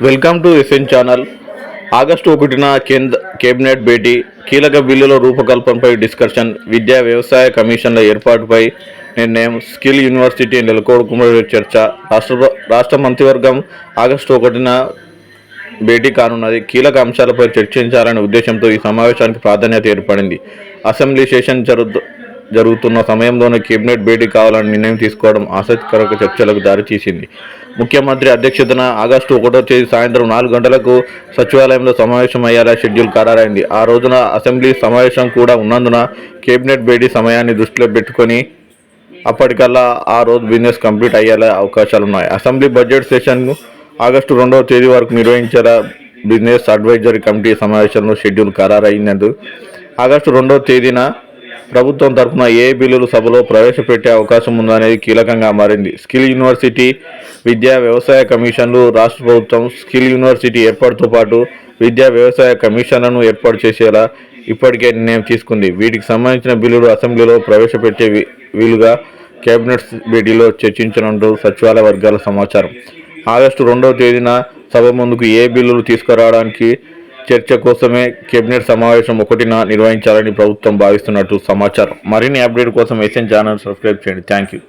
Welcome to SN channel. August 1న cabinet భేటీ, కీలక బిల్లుల రూపకల్పనపై డిస్కషన్, విద్యా వ్యవసాయ కమిషన్ల ఏర్పాటుపై నిర్ణయం, స్కిల్ యూనివర్సిటీ నెలకొల్పుపై చర్చ. రాష్ట్ర మంత్రివర్గం ఆగస్టు 1న భేటీ కానున్నది. కీలక అంశాలపై చర్చించాలనే ఉద్దేశంతో ఈ సమావేశానికి ప్రాధాన్యత ఏర్పడింది. అసెంబ్లీ సెషన్ జరుగుతున్న సమయంలోనే కేబినెట్ భేటీ కావాలని నిర్ణయం తీసుకోవడం ఆసక్తికర చర్చలకు దారితీసింది. ముఖ్యమంత్రి అధ్యక్షతన ఆగస్టు 1వ తేదీ సాయంత్రం 4 గంటలకు సచివాలయంలో సమావేశం అయ్యేలా షెడ్యూల్ ఖరారైంది. ఆ రోజున అసెంబ్లీ సమావేశం కూడా ఉన్నందున కేబినెట్ భేటీ సమయాన్ని దృష్టిలో పెట్టుకొని అప్పటికల్లా ఆ రోజు బిజినెస్ కంప్లీట్ అయ్యేలా అవకాశాలున్నాయి. అసెంబ్లీ బడ్జెట్ సెషన్ను ఆగస్టు 2వ తేదీ వరకు నిర్వహించేలా బిజినెస్ అడ్వైజరీ కమిటీ సమావేశంలో షెడ్యూల్ ఖరారైనందు ఆగస్టు 2వ తేదీన ప్రభుత్వం తరఫున ఏ బిల్లులు సభలో ప్రవేశపెట్టే అవకాశం ఉందనేది కీలకంగా మారింది. స్కిల్ యూనివర్సిటీ, విద్యా వ్యవసాయ కమిషన్లు. రాష్ట్ర ప్రభుత్వం స్కిల్ యూనివర్సిటీ ఏర్పాటుతో పాటు విద్యా వ్యవసాయ కమిషన్లను ఏర్పాటు చేసేలా ఇప్పటికే నిర్ణయం తీసుకుంది. వీటికి సంబంధించిన బిల్లులు అసెంబ్లీలో ప్రవేశపెట్టే వీలుగా కేబినెట్ భేటీలో చర్చించనున్నట్టు సచివాలయ వర్గాల సమాచారం. ఆగస్టు 2వ తేదీన సభ ముందుకు ఏ బిల్లులు తీసుకురావడానికి చర్చ కోసమే కేబినెట్ సమావేశం 1న నిర్వహించాలని ప్రభుత్వం భావిస్తున్నట్టు సమాచారం. మరిన్ని అప్డేట్ కోసం ఎస్ఎన్ ఛానల్ సబ్స్క్రైబ్ చేయండి. Thank you.